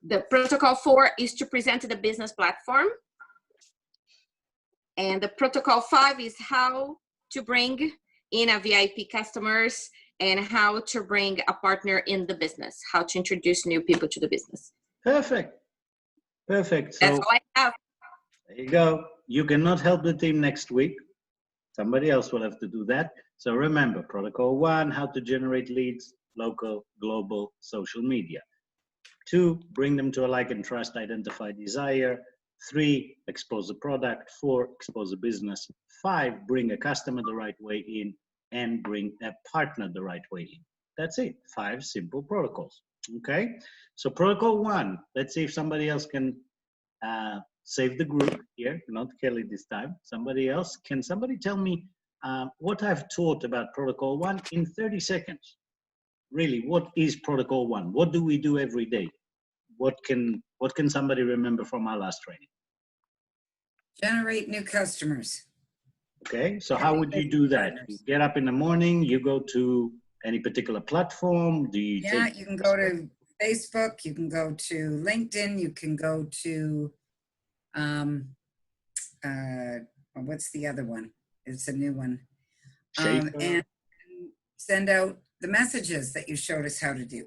the protocol 4 is to present the business platform. And the protocol 5 is how to bring in a VIP customers and how to bring a partner in the business, how to introduce new people to the business. Perfect. Perfect. So that's all I have. There you go. You cannot help the team next week. Somebody else will have to do that. So remember, protocol 1, how to generate leads, local, global, social media. 2, bring them to a like and trust, identify desire. 3, expose the product. 4, expose the business. 5, bring a customer the right way in and bring a partner the right way in. That's it. 5 simple protocols. Okay. So protocol 1, let's see if somebody else can save the group here, not Kelly this time. Somebody else. Can somebody tell me what I've taught about protocol 1 in 30 seconds? Really, what is protocol 1? What do we do every day? What can somebody remember from our last training? Generate new customers. Okay, so how would you do that? You get up in the morning, you go to any particular platform? Do you you can go to Facebook, you can go to LinkedIn, you can go to what's the other one? It's a new one. And send out the messages that you showed us how to do.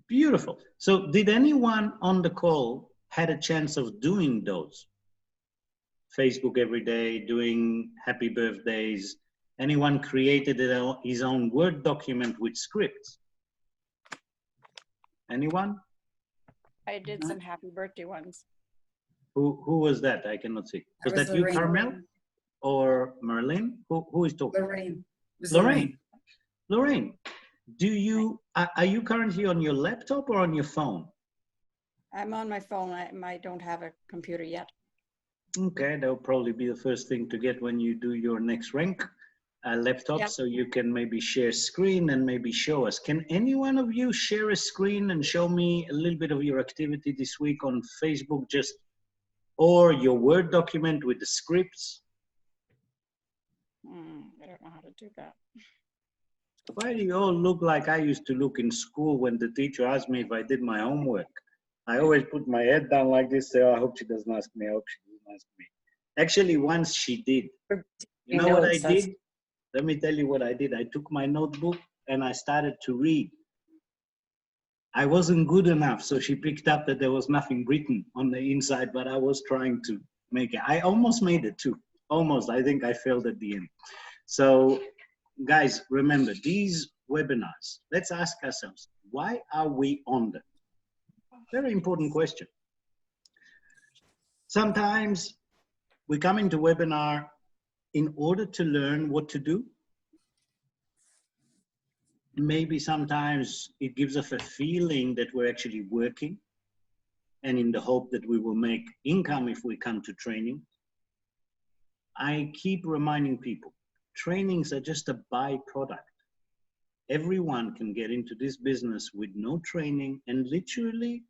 Beautiful. So did anyone on the call had a chance of doing those? Facebook every day, doing happy birthdays. Anyone created his own Word document with scripts? Anyone? I did some happy birthday ones. Who was that? I cannot see. Was that you, Carmel? Or Merlin? Who is talking? Lorraine. Lorraine. Lorraine, are you currently on your laptop or on your phone? I'm on my phone. I don't have a computer yet. Okay, that'll probably be the first thing to get when you do your next rank laptop. Yep. So you can maybe share screen and maybe show us. Can any one of you share a screen and show me a little bit of your activity this week on Facebook, or your Word document with the scripts? I don't know how to do that. Why do you all look like I used to look in school when the teacher asked me if I did my homework? I always put my head down like this, say, oh, I hope she doesn't ask me, I hope she doesn't ask me. Actually, once she did. You know what I did? Let me tell you what I did. I took my notebook and I started to read. I wasn't good enough, so she picked up that there was nothing written on the inside, but I was trying to make it. I almost made it too. Almost. I think I failed at the end. So, guys, remember, these webinars, let's ask ourselves, why are we on them? Very important question. Sometimes we come into webinar in order to learn what to do. Maybe sometimes it gives us a feeling that we're actually working and in the hope that we will make income if we come to training. I keep reminding people, trainings are just a byproduct. Everyone can get into this business with no training and literally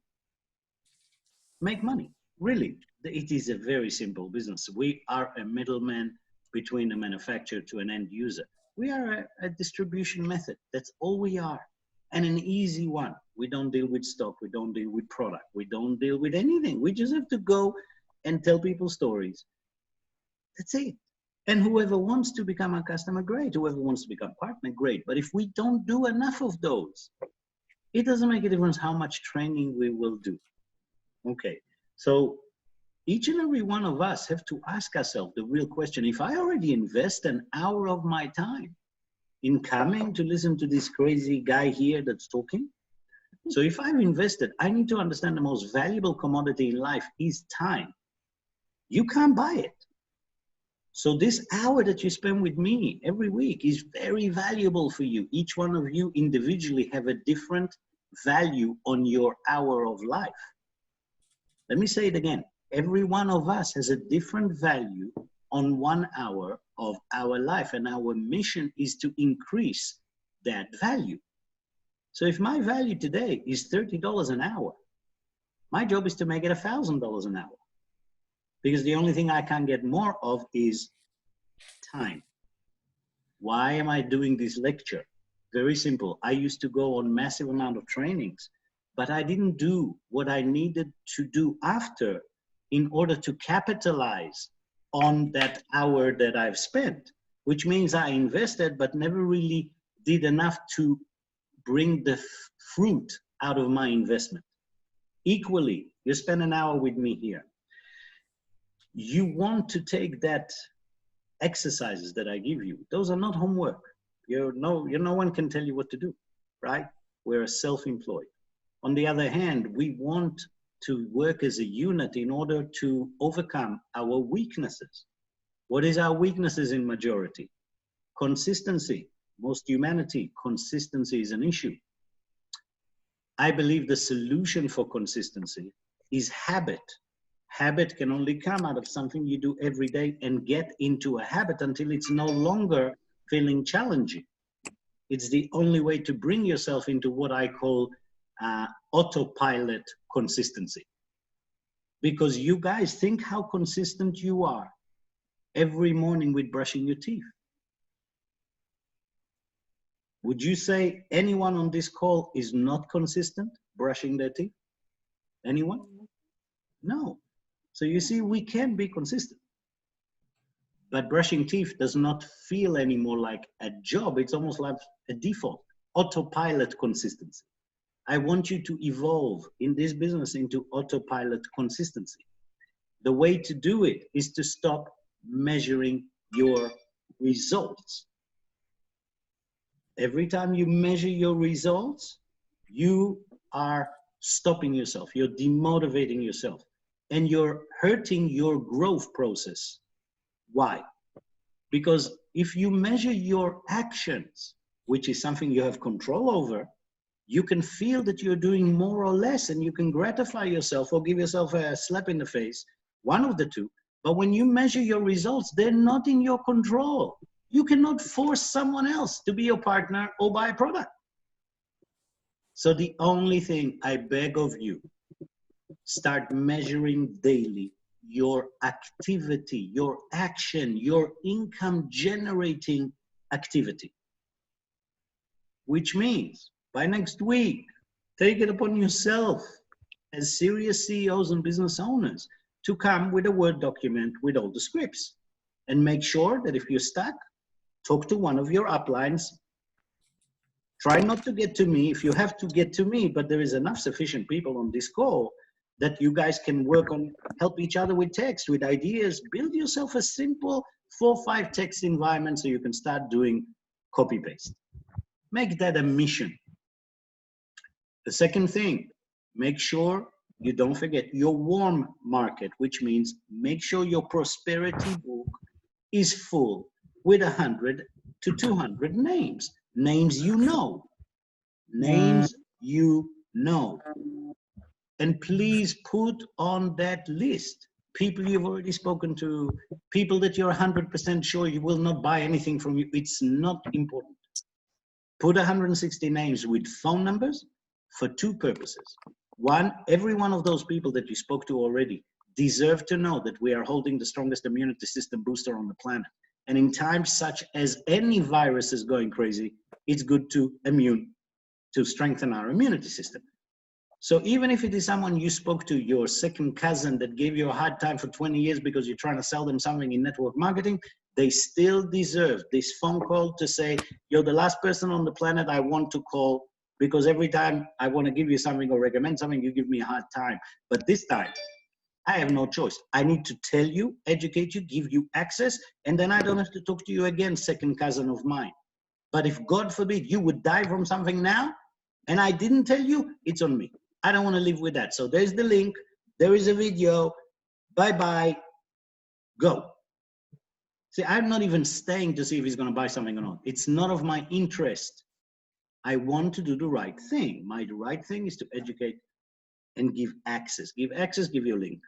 make money. Really, it is a very simple business. We are a middleman between a manufacturer to an end user. We are a distribution method. That's all we are. And an easy one. We don't deal with stock. We don't deal with product. We don't deal with anything. We just have to go and tell people stories. That's it. And whoever wants to become a customer, great. Whoever wants to become a partner, great. But if we don't do enough of those, it doesn't make a difference how much training we will do. Okay, so each and every one of us have to ask ourselves the real question. If I already invest an hour of my time in coming to listen to this crazy guy here that's talking, so if I've invested, I need to understand the most valuable commodity in life is time. You can't buy it. So this hour that you spend with me every week is very valuable for you. Each one of you individually have a different value on your hour of life. Let me say it again. Every one of us has a different value on 1 hour of our life, and our mission is to increase that value. So if my value today is $30 an hour, my job is to make it $1,000 an hour, because the only thing I can get more of is time. Why am I doing this lecture? Very simple. I used to go on massive amount of trainings but I didn't do what I needed to do after in order to capitalize on that hour that I've spent, which means I invested but never really did enough to bring the fruit out of my investment. Equally, you spend an hour with me here. You want to take that exercises that I give you. Those are not homework. No one can tell you what to do, right? We're self-employed. On the other hand, we want to work as a unit in order to overcome our weaknesses. What is our weaknesses in majority? Consistency. Most humanity, consistency is an issue. I believe the solution for consistency is habit. Habit can only come out of something you do every day and get into a habit until it's no longer feeling challenging. It's the only way to bring yourself into what I call autopilot consistency. Because you guys think how consistent you are every morning with brushing your teeth. Would you say anyone on this call is not consistent brushing their teeth? Anyone? No. So you see, we can be consistent. But brushing teeth does not feel anymore like a job. It's almost like a default, autopilot consistency. I want you to evolve in this business into autopilot consistency. The way to do it is to stop measuring your results. Every time you measure your results, you are stopping yourself, you're demotivating yourself, and you're hurting your growth process. Why? Because if you measure your actions, which is something you have control over, you can feel that you're doing more or less, and you can gratify yourself or give yourself a slap in the face, one of the two. But when you measure your results, they're not in your control. You cannot force someone else to be your partner or buy a product. So the only thing I beg of you, start measuring daily your activity, your action, your income generating activity. Which means by next week, take it upon yourself as serious CEOs and business owners to come with a Word document with all the scripts, and make sure that if you're stuck, talk to one of your uplines. Try not to get to me if you have to get to me, but there is enough sufficient people on this call that you guys can work on, help each other with text, with ideas. Build yourself a simple 4 or 5 text environment so you can start doing copy paste. Make that a mission. The second thing, make sure you don't forget your warm market, which means make sure your prosperity book is full with 100 to 200 names. Names you know. Names you know. And please put on that list people you've already spoken to, people that you're 100% sure you will not buy anything from you. It's not important. Put 160 names with phone numbers for 2 purposes. One, every one of those people that you spoke to already deserve to know that we are holding the strongest immunity system booster on the planet. And in times such as any virus is going crazy, it's good to strengthen our immunity system. So even if it is someone you spoke to, your second cousin that gave you a hard time for 20 years because you're trying to sell them something in network marketing, they still deserve this phone call to say, you're the last person on the planet I want to call, because every time I want to give you something or recommend something, you give me a hard time. But this time, I have no choice. I need to tell you, educate you, give you access, and then I don't have to talk to you again, second cousin of mine. But if God forbid you would die from something now, and I didn't tell you, it's on me. I don't want to live with that. So there's the link. There is a video. Bye-bye. Go. See, I'm not even staying to see if he's going to buy something or not. It's not of my interest. I want to do the right thing. My right thing is to educate and give access. Give access, give you a link,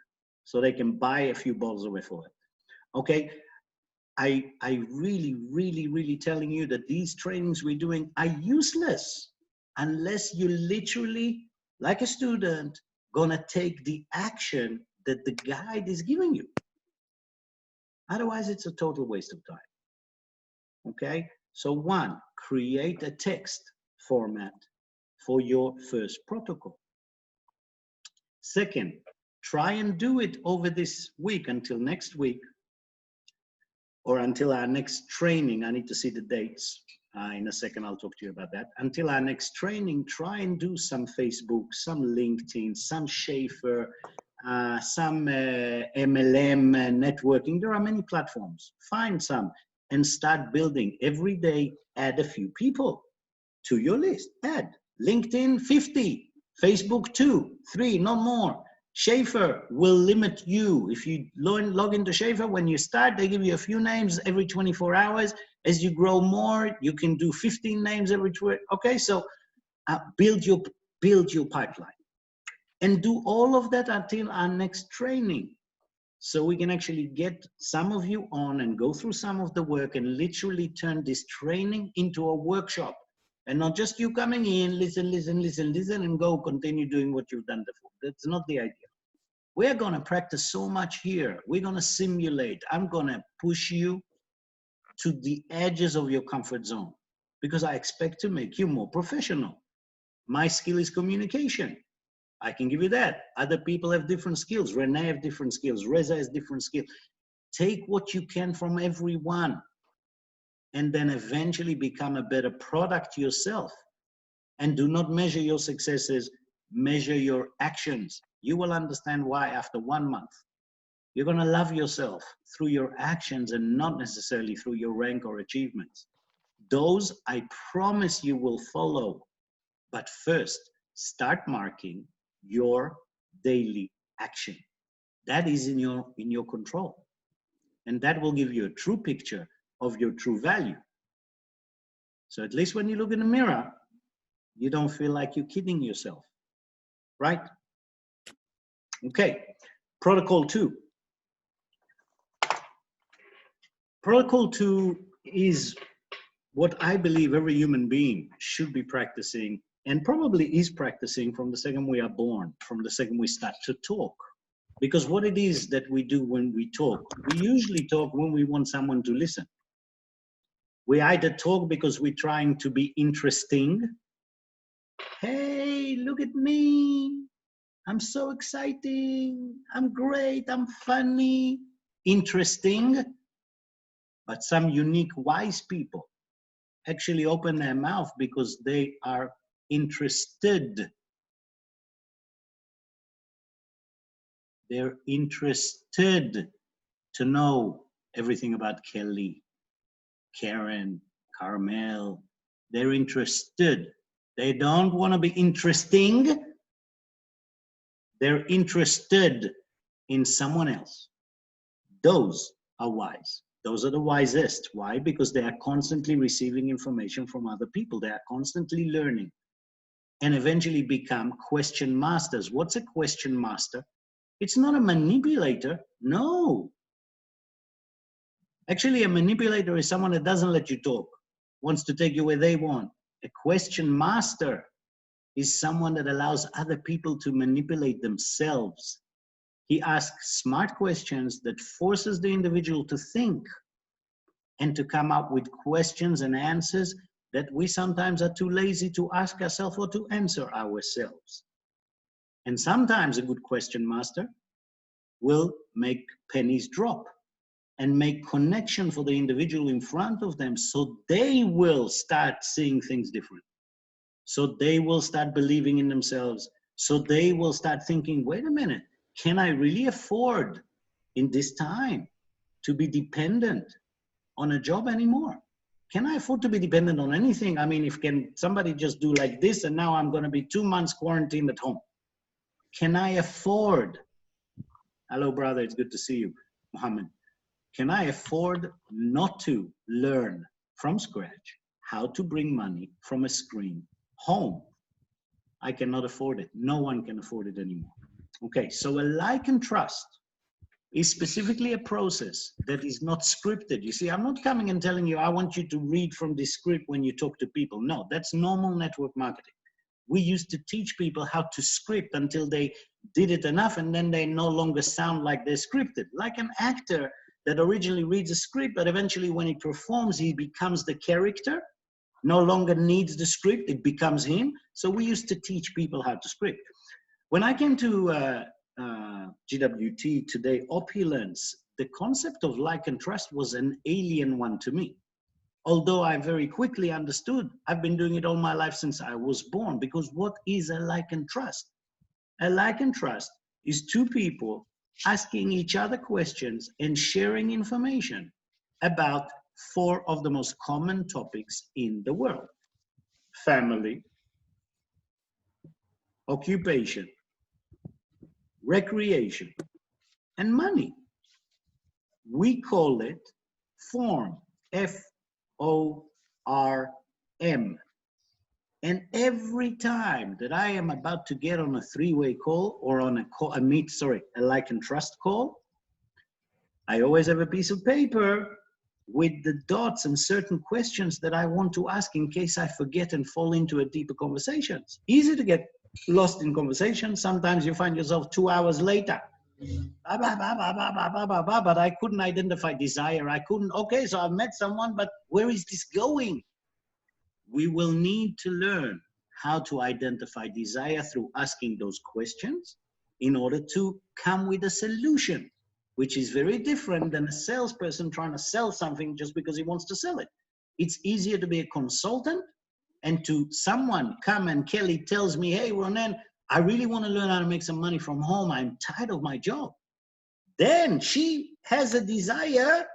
so they can buy a few bottles away for it. Okay? I really telling you that these trainings we're doing are useless unless you literally, like a student, gonna take the action that the guide is giving you. Otherwise, it's a total waste of time. Okay? So 1, create a text format for your first protocol. Second, try and do it over this week until next week, or until our next training. I need to see the dates. In a second, I'll talk to you about that. Until our next training, try and do some Facebook, some LinkedIn, some Schaefer, some MLM networking. There are many platforms. Find some and start building. Every day, add a few people to your list. Add LinkedIn 50, Facebook 2, 3, no more. Schaefer will limit you. If you log into Schaefer, when you start, they give you a few names every 24 hours. As you grow more, you can do 15 names every 2. Okay, so build your pipeline. And do all of that until our next training. So we can actually get some of you on and go through some of the work and literally turn this training into a workshop. And not just you coming in, listen, and go continue doing what you've done before. That's not the idea. We're going to practice so much here. We're going to simulate. I'm going to push you to the edges of your comfort zone because I expect to make you more professional. My skill is communication. I can give you that. Other people have different skills. Renee have different skills. Reza has different skills. Take what you can from everyone and then eventually become a better product yourself. And do not measure your successes, measure your actions. You will understand why after 1 month. You're going to love yourself through your actions and not necessarily through your rank or achievements. Those I promise you will follow. But first, start marking your daily action. That is in your control. And that will give you a true picture of your true value. So at least when you look in the mirror, you don't feel like you're kidding yourself, right? Okay, protocol 2. Protocol 2 is what I believe every human being should be practicing and probably is practicing from the second we are born, from the second we start to talk. Because what it is that we do when we talk, we usually talk when we want someone to listen. We either talk because we're trying to be interesting. Hey, look at me. I'm so exciting. I'm great. I'm funny. Interesting. But some unique, wise people actually open their mouth because they are interested. They're interested to know everything about Kelly, Karen, Carmel. They're interested. They don't want to be interesting. They're interested in someone else. Those are wise. Those are the wisest. Why? Because they are constantly receiving information from other people. They are constantly learning and eventually become question masters. What's a question master? It's not a manipulator. No. Actually, a manipulator is someone that doesn't let you talk, wants to take you where they want. A question master is someone that allows other people to manipulate themselves. He asks smart questions that forces the individual to think and to come up with questions and answers that we sometimes are too lazy to ask ourselves or to answer ourselves. And sometimes a good question master will make pennies drop and make connection for the individual in front of them so they will start seeing things different. So they will start believing in themselves. So they will start thinking, wait a minute, can I really afford in this time to be dependent on a job anymore? Can I afford to be dependent on anything? I mean, if can somebody just do like this and now I'm going to be 2 months quarantined at home. Can I afford? Hello, brother. It's good to see you, Mohammed. Can I afford not to learn from scratch how to bring money from a screen home? I cannot afford it. No one can afford it anymore. Okay, so a like and trust is specifically a process that is not scripted. You see, I'm not coming and telling you, I want you to read from this script when you talk to people. No, that's normal network marketing. We used to teach people how to script until they did it enough and then they no longer sound like they're scripted. Like an actor that originally reads a script, but eventually when he performs, he becomes the character, no longer needs the script, it becomes him. So we used to teach people how to script. When I came to GWT today, opulence, the concept of like and trust was an alien one to me. Although I very quickly understood, I've been doing it all my life since I was born, because what is a like and trust? A like and trust is two people asking each other questions and sharing information about four of the most common topics in the world: family, occupation, recreation, and money. We call it FORM, F-O-R-M. And every time that I am about to get on a three-way call or on a like and trust call, I always have a piece of paper with the dots and certain questions that I want to ask in case I forget and fall into a deeper conversation. It's easy to get lost in conversation. Sometimes you find yourself 2 hours later. But I couldn't identify desire. I couldn't, okay, so I've met someone, but where is this going? We will need to learn how to identify desire through asking those questions in order to come with a solution, which is very different than a salesperson trying to sell something just because he wants to sell it. It's easier to be a consultant and to someone come and Kelly tells me, hey, Ronen, I really want to learn how to make some money from home. I'm tired of my job. Then she has a desire.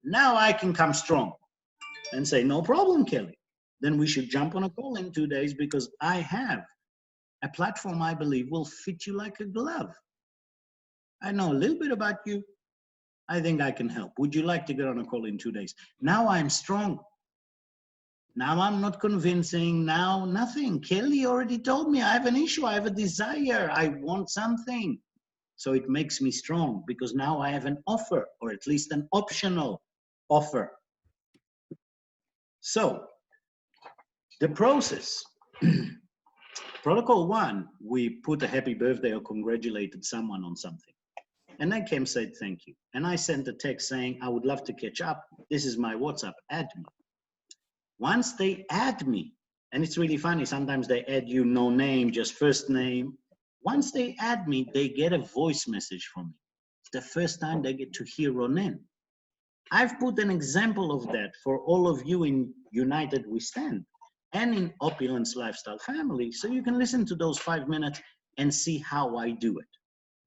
Now I can come strong and say, no problem, Kelly. Then we should jump on a call in 2 days because I have a platform I believe will fit you like a glove. I know a little bit about you. I think I can help. Would you like to get on a call in 2 days? Now I'm strong. Now I'm not convincing. Now nothing. Kelly already told me I have an issue. I have a desire. I want something. So it makes me strong because now I have an offer, or at least an optional offer. So the process. Protocol 1, we put a happy birthday or congratulated someone on something. And they came, said thank you. And I sent a text saying, I would love to catch up. This is my WhatsApp, add me. Once they add me, and it's really funny, sometimes they add you no name, just first name. Once they add me, they get a voice message from me. It's the first time they get to hear Ronen. I've put an example of that for all of you in United We Stand and in Opulence Lifestyle Family, so you can listen to those 5 minutes and see how I do it.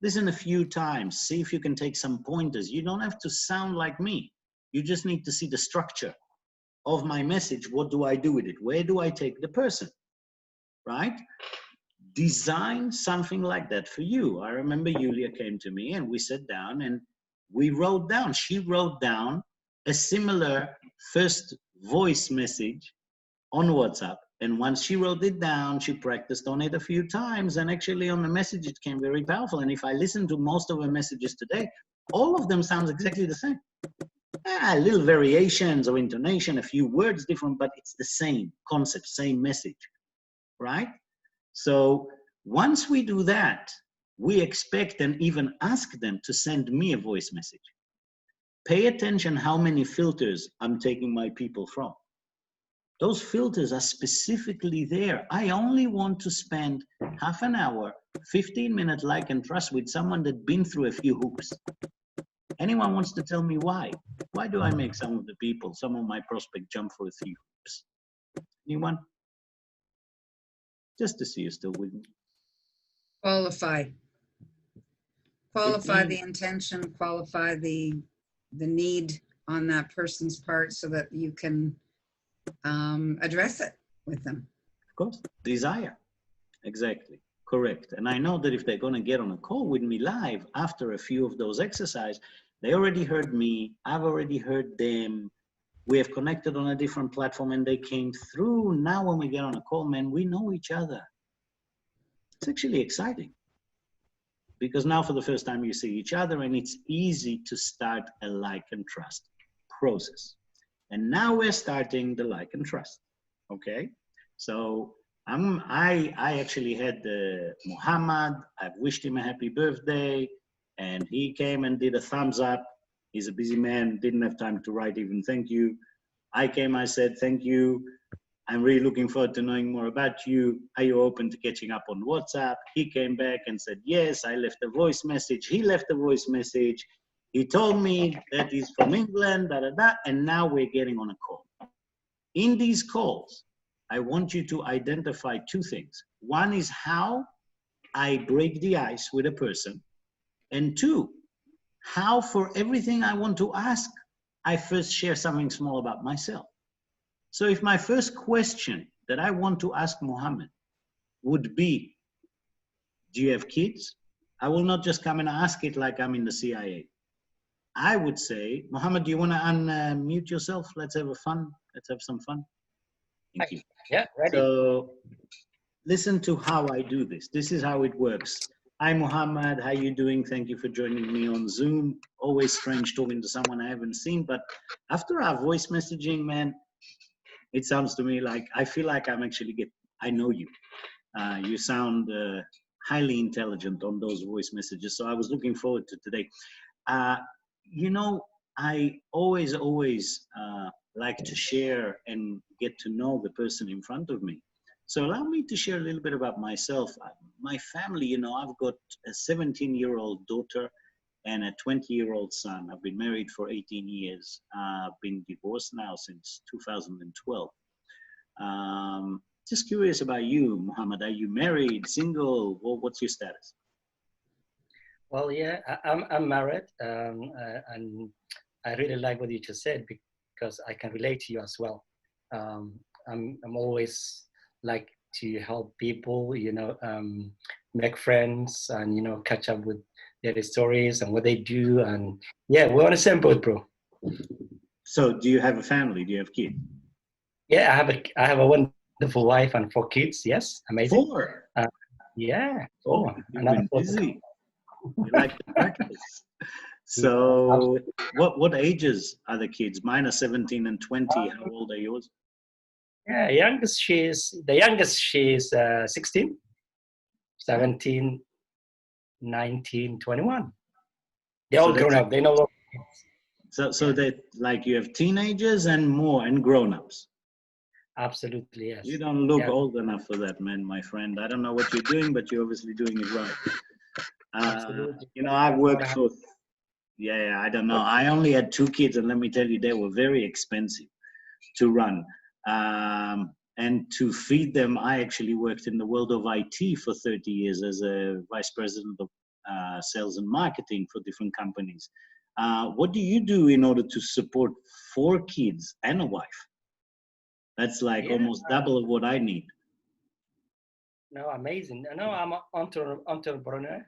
Listen a few times, see if you can take some pointers. You don't have to sound like me. You just need to see the structure of my message. What do I do with it? Where do I take the person, right? Design something like that for you. I remember Yulia came to me and we sat down and we wrote down, she wrote down a similar first voice message on WhatsApp. And once she wrote it down, she practiced on it a few times. And actually on the message, it came very powerful. And if I listen to most of her messages today, all of them sounds exactly the same. Little variations of intonation, a few words different, but it's the same concept, same message, right? So once we do that, we expect and even ask them to send me a voice message. Pay attention how many filters I'm taking my people from. Those filters are specifically there. I only want to spend half an hour, 15 minutes like and trust with someone that's been through a few hoops. Anyone wants to tell me why? Why do I make some of the people, some of my prospects jump for a few hoops? Anyone? Just to see you still with me. Qualify the intention, qualify the need on that person's part so that you can address it with them. Of course, desire. Exactly, correct. And I know that if they're going to get on a call with me live after a few of those exercises, they already heard me, I've already heard them, we have connected on a different platform and they came through. Now when we get on a call, man, we know each other. It's actually exciting because now for the first time you see each other and it's easy to start a like and trust process. And now we're starting the like and trust, okay? So I actually had Muhammad, I've wished him a happy birthday, and he came and did a thumbs up. He's a busy man, didn't have time to write even thank you. I came, I said thank you. I'm really looking forward to knowing more about you. Are you open to catching up on WhatsApp? He came back and said, yes, I left a voice message. He left a voice message. He told me that he's from England, da, da, da, and now we're getting on a call. In these calls, I want you to identify two things. One is how I break the ice with a person. And two, how for everything I want to ask, I first share something small about myself. So if my first question that I want to ask Mohammed would be, do you have kids? I will not just come and ask it like I'm in the CIA. I would say, Mohammed, do you want to unmute yourself? Let's have some fun. Thank you. Yeah, ready. So listen to how I do this. This is how it works. Hi, Mohammed. How you doing? Thank you for joining me on Zoom. Always strange talking to someone I haven't seen, but after our voice messaging, man, it sounds to me like I feel like I know you. You sound highly intelligent on those voice messages. So I was looking forward to today. You know, I always like to share and get to know the person in front of me. So allow me to share a little bit about myself. My family, you know, I've got a 17-year-old daughter and a 20-year-old son. I've been married for 18 years. I've been divorced now since 2012. Just curious about you, Mohammed. Are you married, single? What's your status? Well, yeah, I'm married, and I really like what you just said because I can relate to you as well. I'm always like to help people, you know, make friends and, you know, catch up with their stories and what they do. And yeah, we're on the same boat, bro. So do you have a family? Do you have kids? Yeah, I have a wonderful wife and 4 kids. Yes, amazing. 4? Yeah, 4. Oh, you've been busy. You like to practice. So what ages are the kids? Mine are 17 and 20. How old are yours? Yeah, the youngest she's 16, 17, 19, 21. They're all grown up. They know. So that like you have teenagers and more and grown-ups. Absolutely, yes. You don't look old enough for that, man, my friend. I don't know what you're doing, but you're obviously doing it right. Absolutely. You know, I've worked for, I don't know. I only had 2 kids, and let me tell you, they were very expensive to run. And to feed them, I actually worked in the world of IT for 30 years as a vice president of sales and marketing for different companies. What do you do in order to support 4 kids and a wife? That's like almost double of what I need. No, amazing. No, I'm an entrepreneur.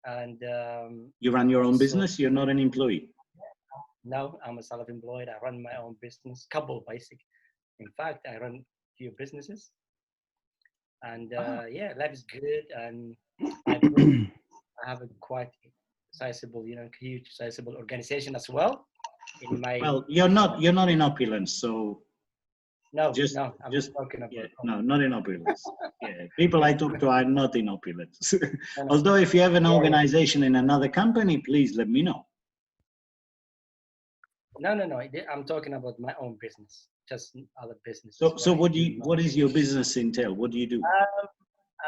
And you run your own business? You're not an employee? No, I'm a self-employed. I run my own business, couple basic. In fact, I run few businesses. And yeah, life is good. And I have a quite sizable, you know, huge sizable organization as well. In my you're not in opulence, so I'm just talking about not in opulence. Yeah, people I talk to are not in opulence. Although if you have an organization in another company, please let me know. No. I'm talking about my own business, just other business. So what is your business entail? What do you do?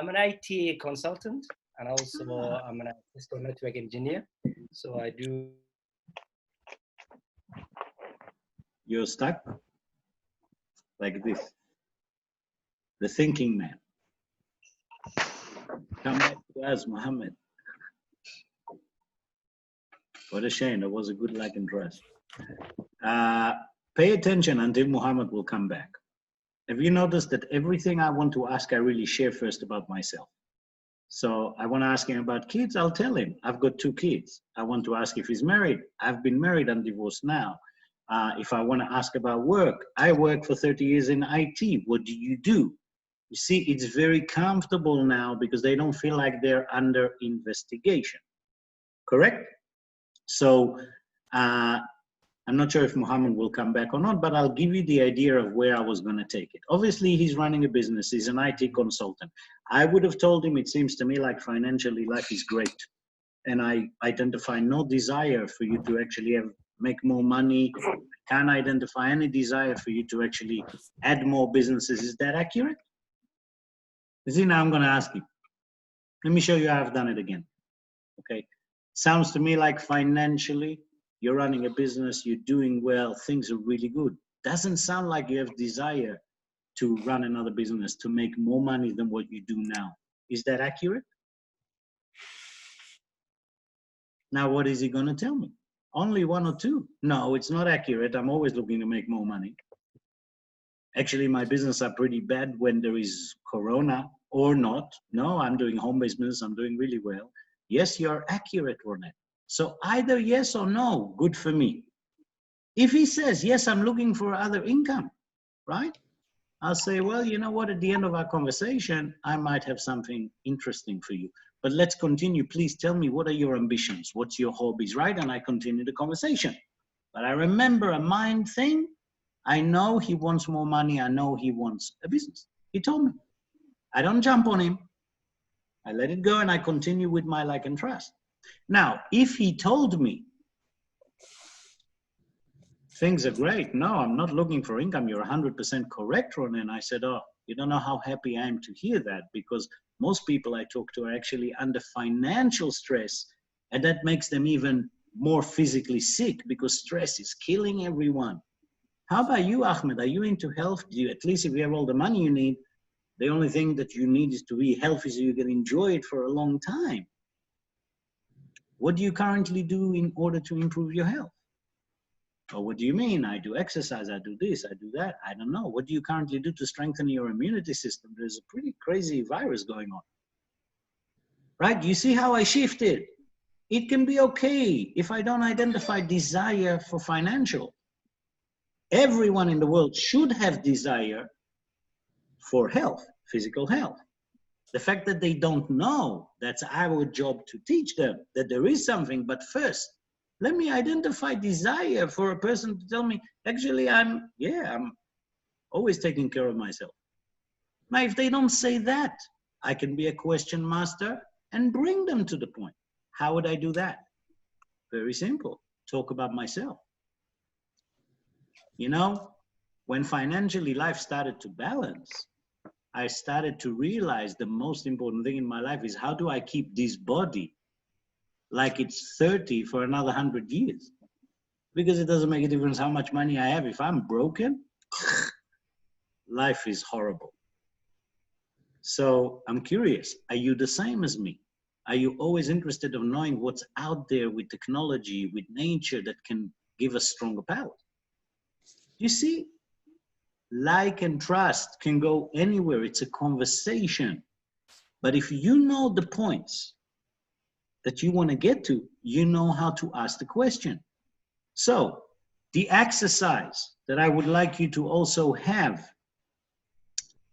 I'm an IT consultant, and also I'm an Cisco network engineer. So I do. You're stuck like this. The thinking man. Come back to us, Mohammed. What a shame. That was a good like and dress. Pay attention until Mohammed will come back. Have you noticed that everything I want to ask, I really share first about myself? So I want to ask him about kids, I'll tell him. I've got 2 kids. I want to ask if he's married. I've been married, I'm divorced now. If I want to ask about work, I work for 30 years in IT. What do you do? You see, it's very comfortable now because they don't feel like they're under investigation. Correct? So I'm not sure if Mohammed will come back or not, but I'll give you the idea of where I was going to take it. Obviously, he's running a business. He's an IT consultant. I would have told him, it seems to me like financially life is great. And I identify no desire for you to actually have make more money. I can't identify any desire for you to actually add more businesses. Is that accurate? You see, now I'm going to ask you. Let me show you how I've done it again. Okay. Sounds to me like financially, you're running a business, you're doing well, things are really good. Doesn't sound like you have desire to run another business, to make more money than what you do now. Is that accurate? Now, what is he going to tell me? Only one or two? No, it's not accurate. I'm always looking to make more money. Actually, my business are pretty bad when there is Corona or not. No, I'm doing home-based business. I'm doing really well. Yes, you're accurate, Ronen. So either yes or no, good for me. If he says, yes, I'm looking for other income, right? I'll say, well, you know what? At the end of our conversation, I might have something interesting for you. But let's continue. Please tell me, what are your ambitions? What's your hobbies, right? And I continue the conversation. But I remember a mind thing. I know he wants more money. I know he wants a business. He told me. I don't jump on him. I let it go and I continue with my like and trust. Now, if he told me, things are great. No, I'm not looking for income. You're 100% correct, Ronen. And I said, oh, you don't know how happy I am to hear that, because most people I talk to are actually under financial stress, and that makes them even more physically sick because stress is killing everyone. How about you, Ahmed? Are you into health? Do you, at least if you have all the money you need, the only thing that you need is to be healthy so you can enjoy it for a long time. What do you currently do in order to improve your health? Or what do you mean? I do exercise, I do this, I do that. I don't know. What do you currently do to strengthen your immunity system? There's a pretty crazy virus going on. Right? You see how I shifted? It can be okay if I don't identify desire for financial. Everyone in the world should have desire for health, physical health. The fact that they don't know, that's our job to teach them that there is something. But first, let me identify desire for a person to tell me, actually, I'm always taking care of myself. Now, if they don't say that, I can be a question master and bring them to the point. How would I do that? Very simple. Talk about myself. You know, when financially life started to balance, I started to realize the most important thing in my life is, how do I keep this body like it's 30 for another 100 years? Because it doesn't make a difference how much money I have. If I'm broken, life is horrible. So I'm curious, are you the same as me? Are you always interested in knowing what's out there with technology, with nature that can give us stronger power? You see, like and trust can go anywhere. It's a conversation. But if you know the points that you want to get to, you know how to ask the question. So the exercise that I would like you to also have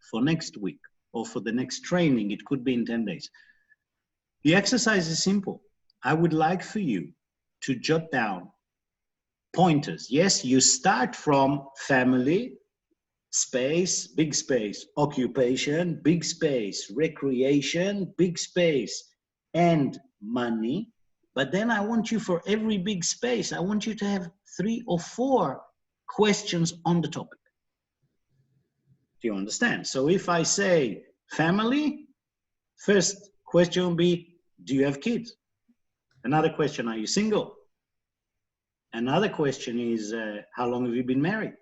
for next week or for the next training, it could be in 10 days. The exercise is simple. I would like for you to jot down pointers. Yes, you start from family, space, big space, occupation, big space, recreation, big space, and money. But then I want you, for every big space, I want you to have 3 or 4 questions on the topic. Do you understand? So if I say family, first question will be, do you have kids? Another question, are you single? Another question is, how long have you been married?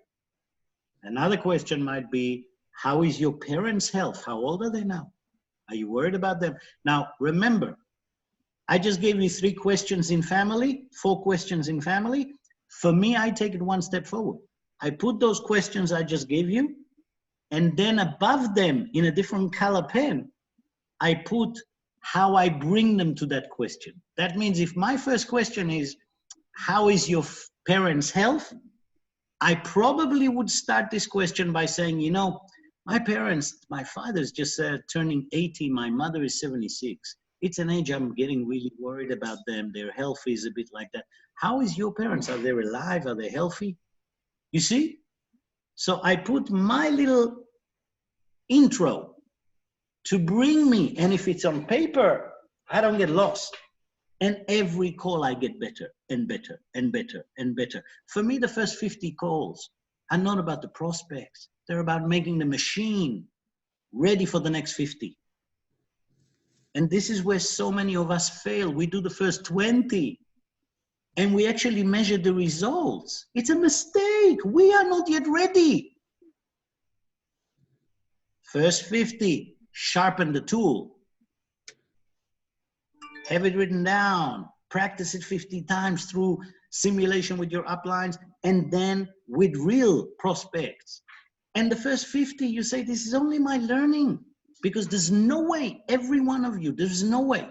Another question might be, how is your parents' health? How old are they now? Are you worried about them? Now, remember, I just gave you 3 questions in family, 4 questions in family. For me, I take it one step forward. I put those questions I just gave you, and then above them in a different color pen, I put how I bring them to that question. That means if my first question is, how is your parents' health? I probably would start this question by saying, you know, my parents, my father's just turning 80, my mother is 76. It's an age I'm getting really worried about them. Their health is a bit like that. How is your parents? Are they alive? Are they healthy? You see? So I put my little intro to bring me, and if it's on paper, I don't get lost. And every call I get better and better and better and better. For me, the first 50 calls are not about the prospects. They're about making the machine ready for the next 50. And this is where so many of us fail. We do the first 20 and we actually measure the results. It's a mistake. We are not yet ready. First 50, sharpen the tool. Have it written down, practice it 50 times through simulation with your uplines, and then with real prospects. And the first 50, you say, this is only my learning, because there's no way, every one of you, there's no way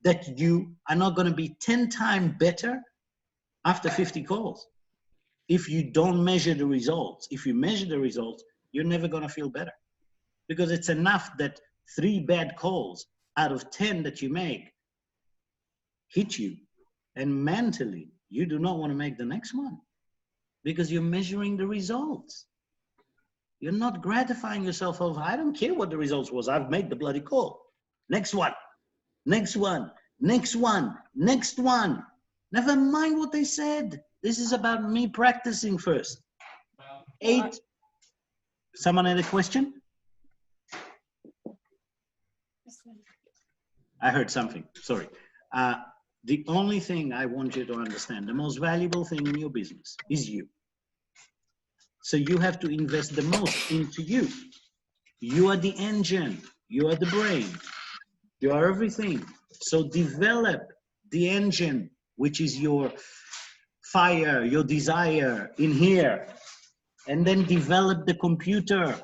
that you are not going to be 10 times better after 50 calls. If you don't measure the results, if you measure the results, you're never going to feel better, because it's enough that 3 bad calls out of 10 that you make hit you, and mentally you do not want to make the next one because you're measuring the results. You're not gratifying yourself over, I don't care what the results was, I've made the bloody call. Next one, next one, next one, next one. Never mind what they said. This is about me practicing first. 8. Someone had a question? I heard something, sorry. The only thing I want you to understand, the most valuable thing in your business is you. So you have to invest the most into you. You are the engine, you are the brain, you are everything. So develop the engine, which is your fire, your desire in here, and then develop the computer.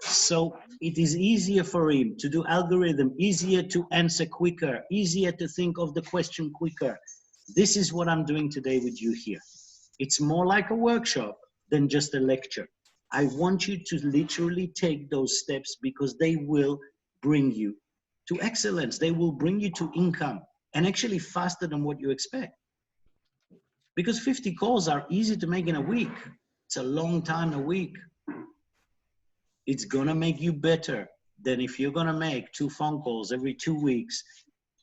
So it is easier for him to do algorithm, easier to answer quicker, easier to think of the question quicker. This is what I'm doing today with you here. It's more like a workshop than just a lecture. I want you to literally take those steps because they will bring you to excellence. They will bring you to income, and actually faster than what you expect. Because 50 calls are easy to make in a week. It's a long time a week. It's gonna make you better than if you're gonna make 2 phone calls every 2 weeks,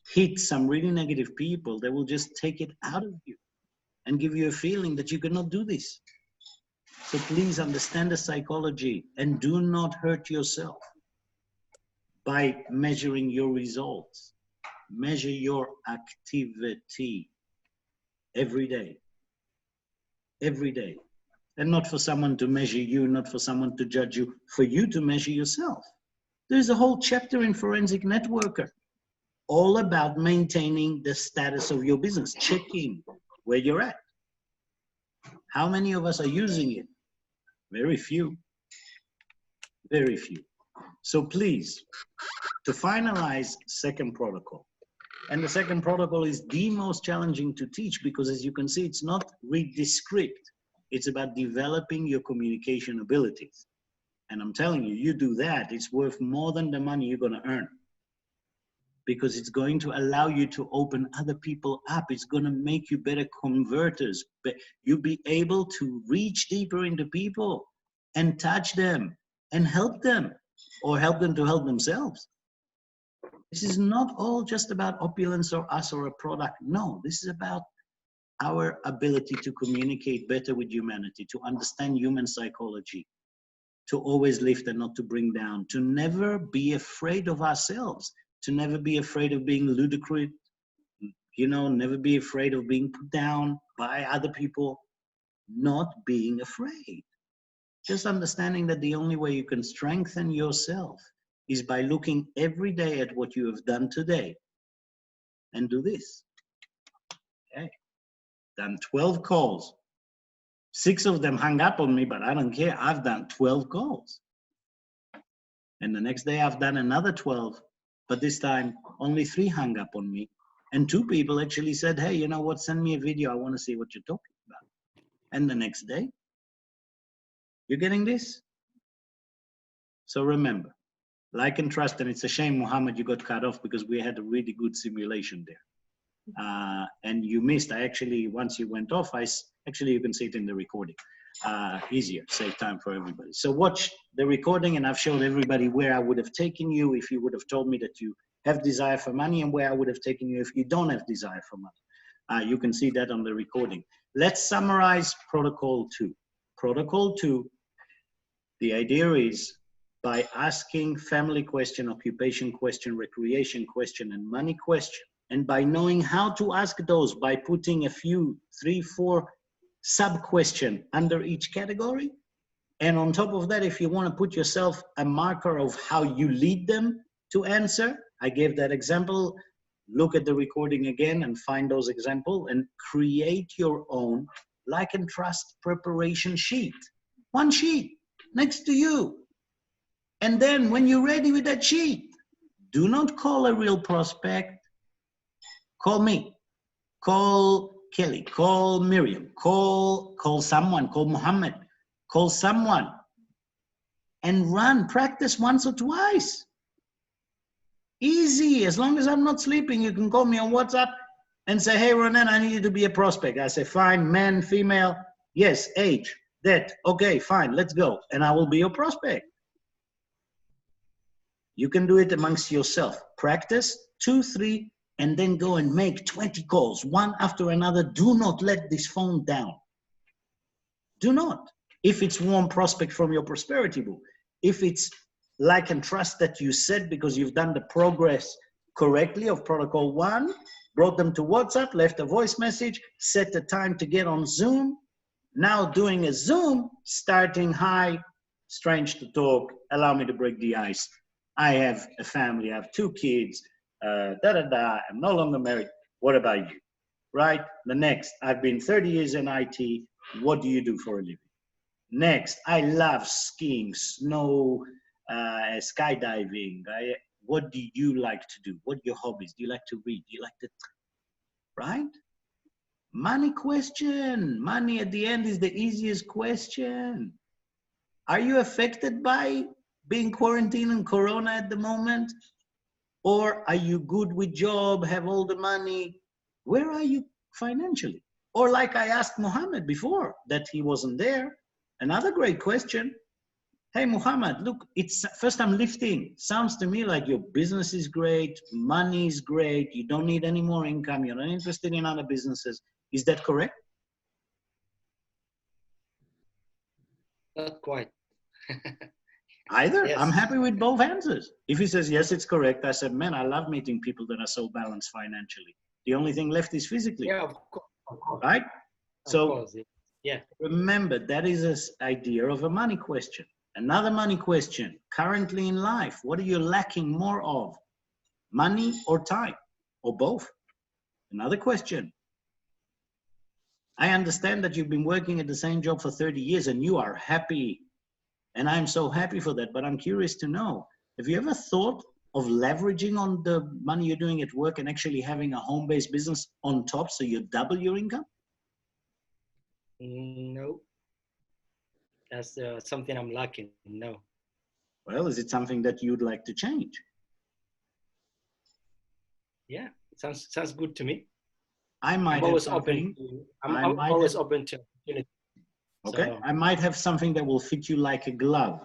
hit some really negative people that will just take it out of you and give you a feeling that you cannot do this. So please understand the psychology and do not hurt yourself by measuring your results. Measure your activity every day. Every day. And not for someone to measure you, not for someone to judge you, for you to measure yourself. There's a whole chapter in Forensic Networker all about maintaining the status of your business, checking where you're at. How many of us are using it? Very few. Very few. So please, to finalize second protocol, and the second protocol is the most challenging to teach because, as you can see, it's not read the script. It's about developing your communication abilities. And I'm telling you, you do that, it's worth more than the money you're going to earn. Because it's going to allow you to open other people up. It's going to make you better converters. But you'll be able to reach deeper into people and touch them and help them, or help them to help themselves. This is not all just about opulence or us or a product. No, this is about our ability to communicate better with humanity, to understand human psychology, to always lift and not to bring down, to never be afraid of ourselves, to never be afraid of being ludicrous, you know, never be afraid of being put down by other people, not being afraid. Just understanding that the only way you can strengthen yourself is by looking every day at what you have done today and do this. Okay. Done 12 calls. 6 of them hung up on me, but I don't care. I've done 12 calls. And the next day I've done another 12, but this time only 3 hung up on me. And 2 people actually said, hey, you know what, send me a video. I want to see what you're talking about. And the next day, you're getting this? So remember, like and trust, and it's a shame, Mohammed, you got cut off because we had a really good simulation there. And you missed, once you went off, actually you can see it in the recording. Easier, save time for everybody. So watch the recording, and I've showed everybody where I would have taken you if you would have told me that you have desire for money and where I would have taken you if you don't have desire for money. You can see that on the recording. Let's summarize protocol 2. Protocol 2, the idea is by asking family question, occupation question, recreation question, and money question, and by knowing how to ask those, by putting a few, 3, 4 sub-question under each category. And on top of that, if you want to put yourself a marker of how you lead them to answer, I gave that example. Look at the recording again and find those examples and create your own like and trust preparation sheet. One sheet next to you. And then when you're ready with that sheet, do not call a real prospect. Call me, call Kelly, call Miriam, call someone, call Muhammad, call someone, and run, practice once or twice. Easy, as long as I'm not sleeping, you can call me on WhatsApp and say, hey, Ronen, I need you to be a prospect. I say, fine, man, female, yes, age, that, okay, fine, let's go. And I will be your prospect. You can do it amongst yourself. Practice 2, 3, and then go and make 20 calls, one after another. Do not let this phone down. Do not. If it's warm prospect from your prosperity book, if it's like and trust that you said because you've done the progress correctly of protocol 1, brought them to WhatsApp, left a voice message, set the time to get on Zoom. Now doing a Zoom, starting, hi, strange to talk, allow me to break the ice. I have a family, I have 2 kids, I'm no longer married. What about you? Right? The next, I've been 30 years in IT. What do you do for a living? Next, I love skiing, snow, skydiving. What do you like to do? What are your hobbies? Do you like to read? Do you like to, right? Money question. Money at the end is the easiest question. Are you affected by being quarantined and Corona at the moment? Or are you good with job, have all the money? Where are you financially? Or like I asked Muhammad before, that he wasn't there. Another great question. Hey, Muhammad, look, it's first time lifting. Sounds to me like your business is great, money is great, you don't need any more income, you're not interested in other businesses. Is that correct? Not quite. Either. Yes. I'm happy with both answers. If he says, yes, it's correct, I said, man, I love meeting people that are so balanced financially. The only thing left is physically. Yeah, of course. Right? So Of course, yeah. remember, that is an idea of a money question. Another money question, currently in life, what are you lacking more of? Money or time? Or both? Another question. I understand that you've been working at the same job for 30 years and you are happy. And I'm so happy for that, but I'm curious to know, have you ever thought of leveraging on the money you're doing at work and actually having a home-based business on top so you double your income? No. That's something I'm lacking. No. Well, is it something that you'd like to change? Yeah, sounds good to me. I'm always open to opportunity. Okay, so, I might have something that will fit you like a glove.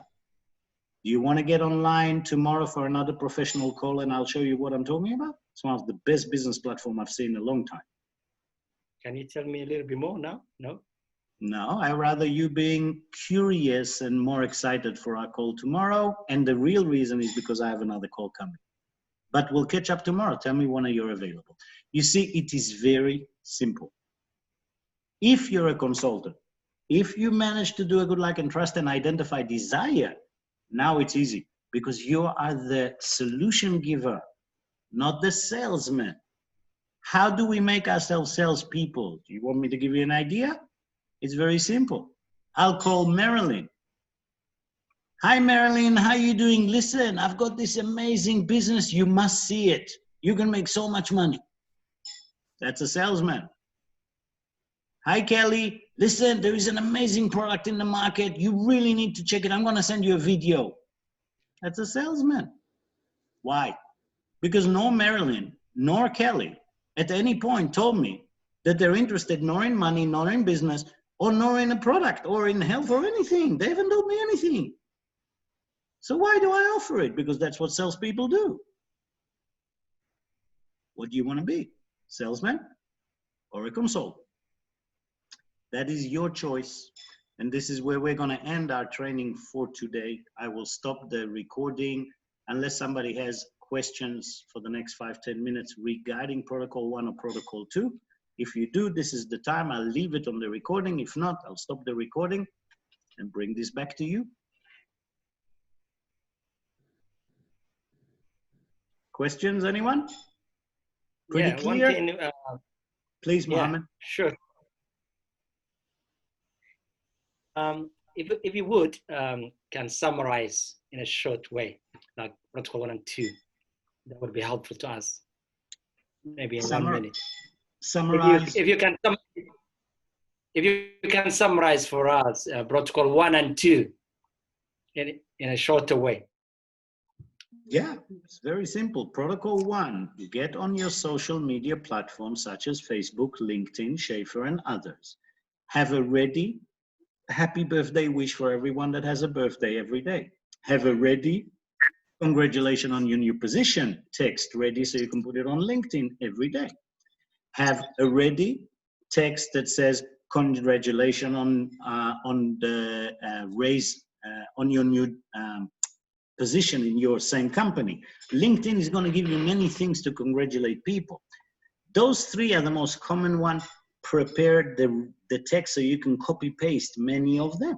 Do you want to get online tomorrow for another professional call and I'll show you what I'm talking about? It's one of the best business platforms I've seen in a long time. Can you tell me a little bit more now? No? No, I'd rather you being curious and more excited for our call tomorrow. And the real reason is because I have another call coming. But we'll catch up tomorrow. Tell me when you're available. You see, it is very simple. If you're a consultant, if you manage to do a good like and trust and identify desire, now it's easy because you are the solution giver, not the salesman. How do we make ourselves salespeople? Do you want me to give you an idea? It's very simple. I'll call Marilyn. Hi, Marilyn, how you doing? Listen, I've got this amazing business. You must see it. You can make so much money. That's a salesman. Hi, Kelly. Listen, there is an amazing product in the market. You really need to check it. I'm going to send you a video. That's a salesman. Why? Because nor Marilyn nor Kelly at any point told me that they're interested nor in money, nor in business, or nor in a product, or in health, or anything. They haven't told me anything. So why do I offer it? Because that's what salespeople do. What do you want to be? Salesman or a consultant? That is your choice. And this is where we're going to end our training for today. I will stop the recording unless somebody has questions for the next 5-10 minutes regarding protocol 1 or protocol 2. If you do, this is the time. I'll leave it on the recording. If not, I'll stop the recording and bring this back to you. Questions, anyone? Pretty clear? One thing, Please, Mohammed. Sure. If you would, can summarize in a short way, like protocol 1 and 2, that would be helpful to us. Maybe in 1 minute. Summarize. If you can summarize for us protocol 1 and 2 in a shorter way. Yeah, it's very simple. Protocol 1, you get on your social media platforms such as Facebook, LinkedIn, Schaefer, and others. Have a ready happy birthday wish for everyone that has a birthday every day. Have a ready congratulations on your new position text ready so you can put it on LinkedIn every day. Have a ready text that says congratulations on the raise on your new position in your same company. LinkedIn is going to give you many things to congratulate people. Those 3 are the most common ones. Prepare the text so you can copy paste many of them.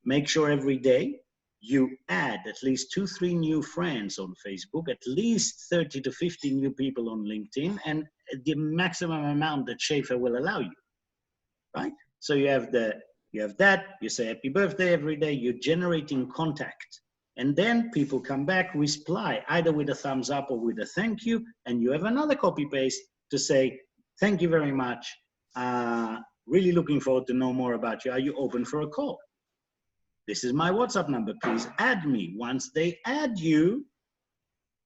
Make sure every day you add at least 2-3 new friends on Facebook, at least 30 to 50 new people on LinkedIn, and the maximum amount that Schaefer will allow you, right? So you have that, you say happy birthday every day, you're generating contact. And then people come back, reply, either with a thumbs up or with a thank you, and you have another copy paste to say, thank you very much. Really looking forward to know more about you. Are you open for a call? This is my WhatsApp number. Please add me. Once they add you,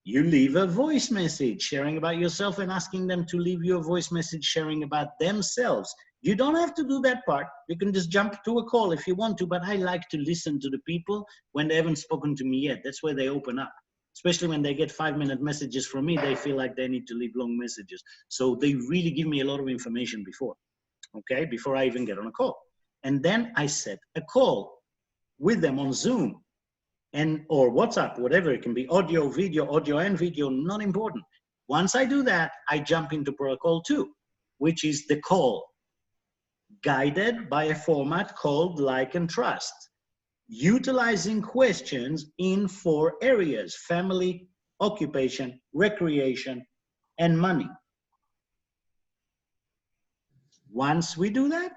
you leave a voice message sharing about yourself and asking them to leave you a voice message sharing about themselves. You don't have to do that part. You can just jump to a call if you want to, but I like to listen to the people when they haven't spoken to me yet. That's where they open up. Especially when they get 5-minute messages from me, they feel like they need to leave long messages. So they really give me a lot of information before, okay, before I even get on a call. And then I set a call with them on Zoom or WhatsApp, whatever. It can be audio and video, not important. Once I do that, I jump into protocol 2, which is the call, guided by a format called Like and Trust, utilizing questions in 4 areas: family, occupation, recreation, and money. Once we do that,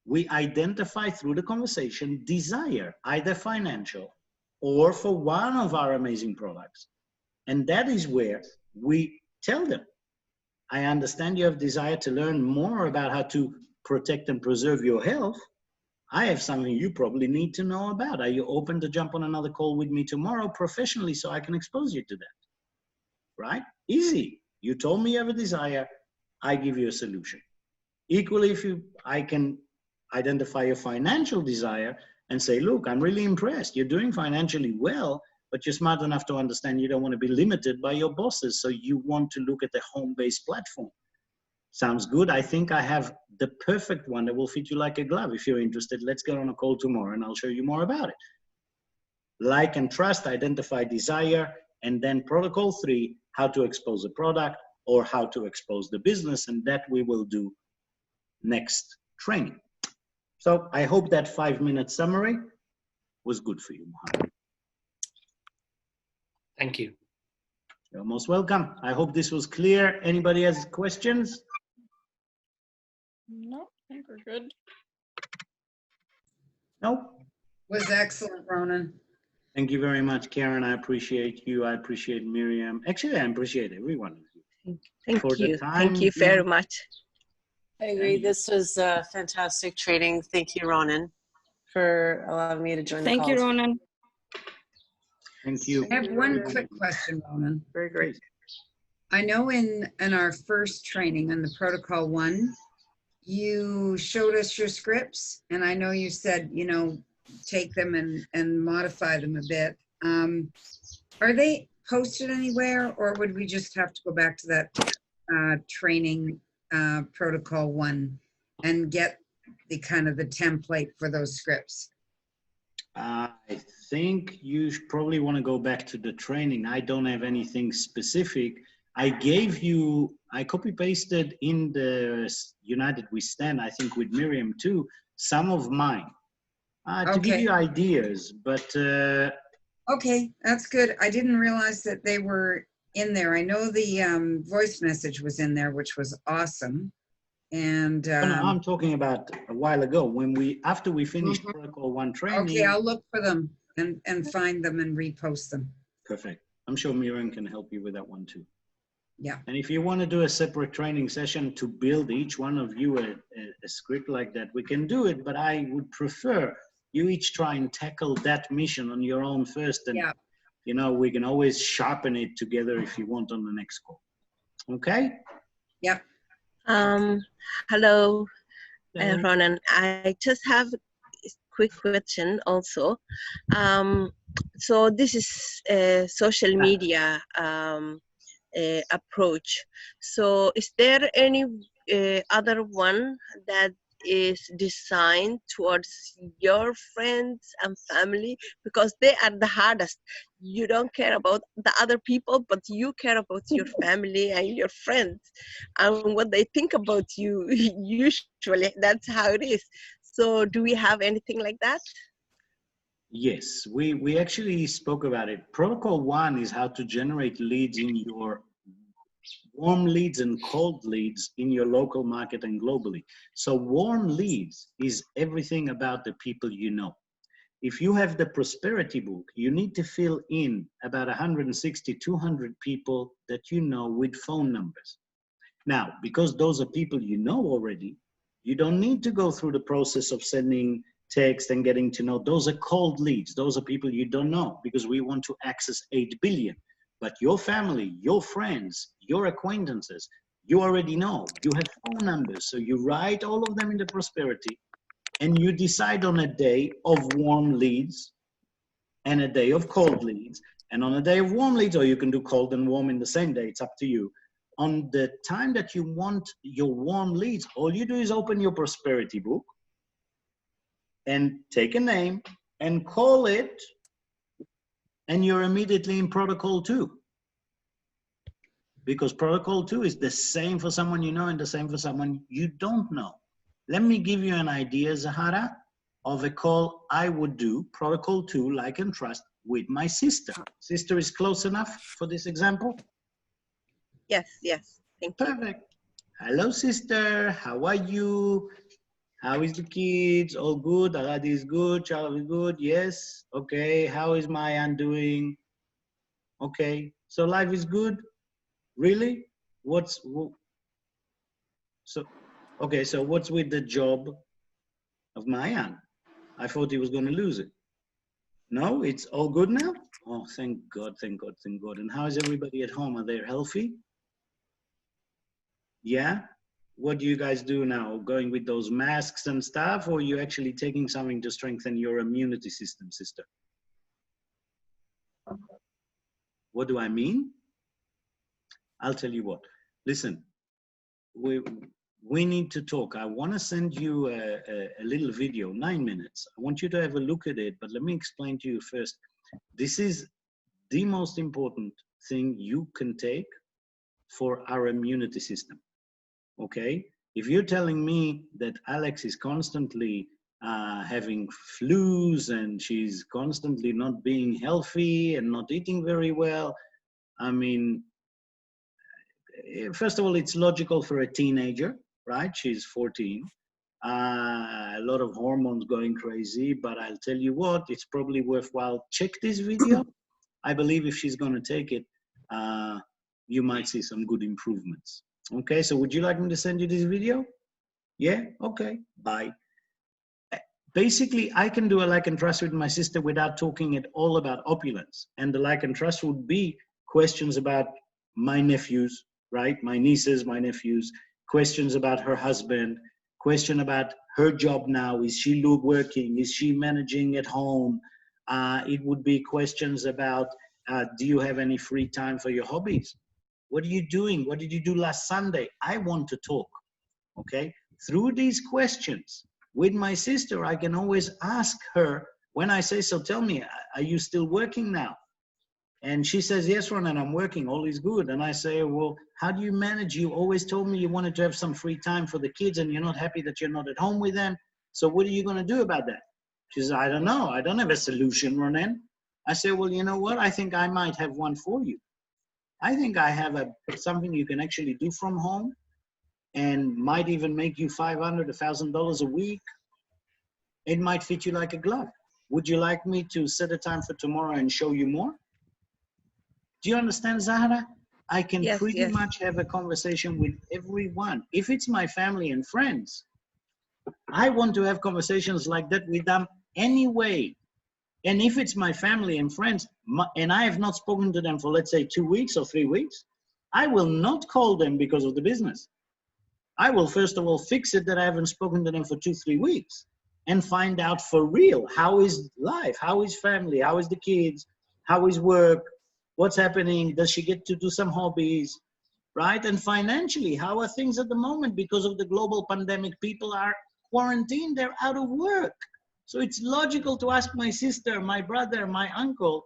we identify through the conversation desire, either financial or for one of our amazing products. And that is where we tell them, I understand you have desire to learn more about how to protect and preserve your health. I have something you probably need to know about. Are you open to jump on another call with me tomorrow professionally so I can expose you to that? Right? Easy. You told me you have a desire. I give you a solution. Equally, I can identify your financial desire and say, look, I'm really impressed. You're doing financially well, but you're smart enough to understand you don't want to be limited by your bosses. So you want to look at the home-based platform. Sounds good. I think I have the perfect one that will fit you like a glove. If you're interested, let's get on a call tomorrow and I'll show you more about it. Like and trust, identify desire, and then protocol 3, how to expose a product or how to expose the business. And that we will do next training. So I hope that 5-minute summary was good for you, Mohammed. Thank you. You're most welcome. I hope this was clear. Anybody has questions? No, I think we're good. No? Was excellent, Ronen. Thank you very much, Karen. I appreciate you. I appreciate Miriam. Actually, I appreciate everyone of you. Thank you. Thank you very much. I agree. This was a fantastic training. Thank you, Ronen, for allowing me to join the call. Thank you, Ronen. Thank you. I have one quick question, Ronen. Very great. I know in our first training on the protocol 1, you showed us your scripts, and I know you said, you know, take them and modify them a bit. Are they posted anywhere, or would we just have to go back to that training protocol 1 and get the kind of the template for those scripts? I think you probably want to go back to the training. I don't have anything specific. I gave you, I copy pasted in the United We Stand, I think with Miriam too, some of mine to give you ideas, but. Okay, that's good. I didn't realize that they were in there. I know the voice message was in there, which was awesome. And no, I'm talking about a while ago when after we finished protocol 1 training. Okay, I'll look for them and find them and repost them. Perfect. I'm sure Miriam can help you with that one too. Yeah. And if you want to do a separate training session to build each one of you a script like that, we can do it, but I would prefer you each try and tackle that mission on your own first. And, you know, we can always sharpen it together if you want on the next call. Okay? Yeah. Hello, Ronen. I just have a quick question also. So this is a social media approach. So is there any other one that is designed towards your friends and family, because they are the hardest? You don't care about the other people, but you care about your family and your friends and what they think about you. Usually that's how it is. So do we have anything like that? Yes, we actually spoke about it. Protocol 1 is how to generate leads in your warm leads and cold leads in your local market and globally. So warm leads is everything about the people you know. If you have the prosperity book, you need to fill in about 160, 200 people that you know with phone numbers. Now, because those are people you know already, you don't need to go through the process of sending text and getting to know. Those are cold leads. Those are people you don't know, because we want to access 8 billion. But your family, your friends, your acquaintances, you already know. You have phone numbers. So you write all of them in the prosperity, and you decide on a day of warm leads and a day of cold leads. And on a day of warm leads, or you can do cold and warm in the same day, it's up to you. On the time that you want your warm leads, all you do is open your prosperity book and take a name and call it, and you're immediately in protocol 2. Because protocol 2 is the same for someone you know and the same for someone you don't know. Let me give you an idea, Zahara, of a call I would do, protocol 2, like and trust, with my sister. Sister is close enough for this example? Yes, yes, thank you. Perfect. Hello, sister, how are you? How is the kids? All good? Aradi is good? Charlie is good? Yes? Okay, how is Mayan doing? Okay, so life is good? Really? Okay, so what's with the job of Mayan? I thought he was going to lose it. No, it's all good now? Oh, thank God, thank God, thank God. And how is everybody at home? Are they healthy? Yeah? What do you guys do now? Going with those masks and stuff, or are you actually taking something to strengthen your immunity system, sister? What do I mean? I'll tell you what. Listen, we need to talk. I want to send you a little video, 9 minutes. I want you to have a look at it, but let me explain to you first. This is the most important thing you can take for our immunity system, okay? If you're telling me that Alex is constantly having flus and she's constantly not being healthy and not eating very well, I mean, first of all, it's logical for a teenager, right? She's 14. A lot of hormones going crazy, but I'll tell you what, it's probably worthwhile. Check this video. I believe if she's going to take it, you might see some good improvements. Okay, so would you like me to send you this video? Yeah? Okay, bye. Basically, I can do a like and trust with my sister without talking at all about opulence. And the like and trust would be questions about my nephews, right? My nieces, my nephews, questions about her husband, question about her job now. Is she working? Is she managing at home? It would be questions about, do you have any free time for your hobbies? What are you doing? What did you do last Sunday? I want to talk. Okay? Through these questions with my sister, I can always ask her when I say, so tell me, are you still working now? And she says, yes, Ronen, I'm working, all is good. And I say, well, how do you manage? You always told me you wanted to have some free time for the kids and you're not happy that you're not at home with them. So what are you going to do about that? She says, I don't know. I don't have a solution, Ronen. I say, well, you know what? I think I might have one for you. I think I have something you can actually do from home and might even make you $500, $1,000 a week. It might fit you like a glove. Would you like me to set a time for tomorrow and show you more? Do you understand, Zahra? I can Yes, pretty yes. much have a conversation with everyone. If it's my family and friends, I want to have conversations like that with them anyway. And if it's my family and friends, and I have not spoken to them for, let's say, 2 weeks or 3 weeks, I will not call them because of the business. I will first of all fix it that I haven't spoken to them for 2, 3 weeks and find out for real, how is life? How is family? How is the kids? How is work? What's happening? Does she get to do some hobbies? Right? And financially, how are things at the moment? Because of the global pandemic, people are quarantined, they're out of work. So it's logical to ask my sister, my brother, my uncle,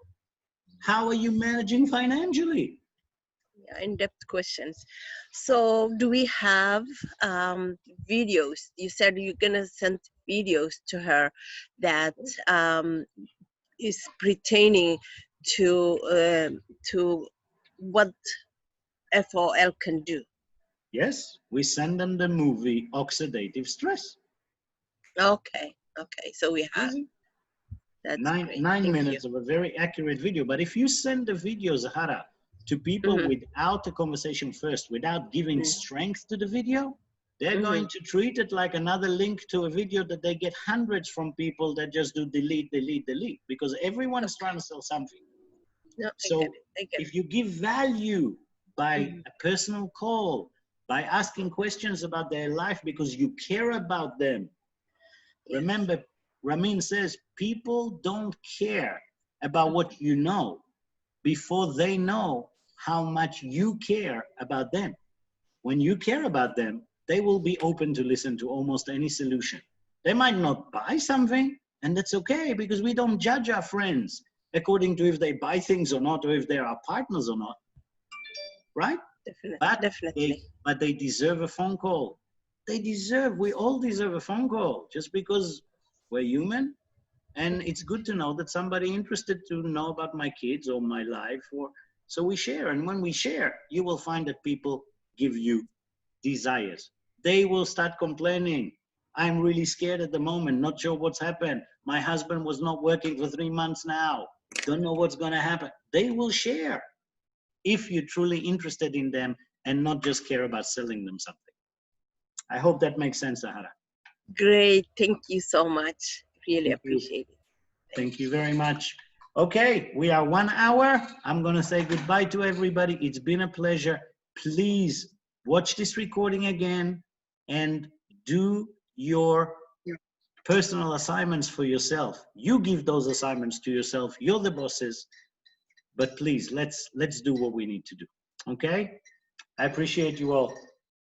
how are you managing financially? Yeah, in-depth questions. So do we have videos? You said you're gonna send videos to her that is pertaining to what FOL can do. Yes, we send them the movie Oxidative Stress. Okay, okay. So we have. Easy. That's great. 9 Thank minutes of a very accurate video. But if you send the video, Zahara, to people Mhm. without a conversation first, without giving Mhm. strength to the video, they're Mhm. going to treat it like another link to a video that they get hundreds from people that just do delete, delete, delete, because everyone is trying to sell something. No, I get So it. I get if you give value by Mhm. a personal call, by asking questions about their life because you care about them. Yes. Remember, Ramin says people don't care about what you know before they know how much you care about them. When you care about them, they will be open to listen to almost any solution. They might not buy something, and that's okay because we don't judge our friends according to if they buy things or not, or if they're our partners or not, right? Definitely. But they deserve a phone call. We all deserve a phone call just because we're human. And it's good to know that somebody interested to know about my kids or my life, so we share. And when we share, you will find that people give you desires. They will start complaining. I'm really scared at the moment, not sure what's happened. My husband was not working for 3 months now. Don't know what's going to happen. They will share if you're truly interested in them and not just care about selling them something. I hope that makes sense, Zahara. Great. Thank you so much. Really Thank you. appreciate it. Thank you very much. Okay, we are 1 hour. I'm going to say goodbye to everybody. It's been a pleasure. Please watch this recording again and do your personal assignments for yourself. You give those assignments to yourself. You're the bosses. But please, let's do what we need to do. Okay? I appreciate you all.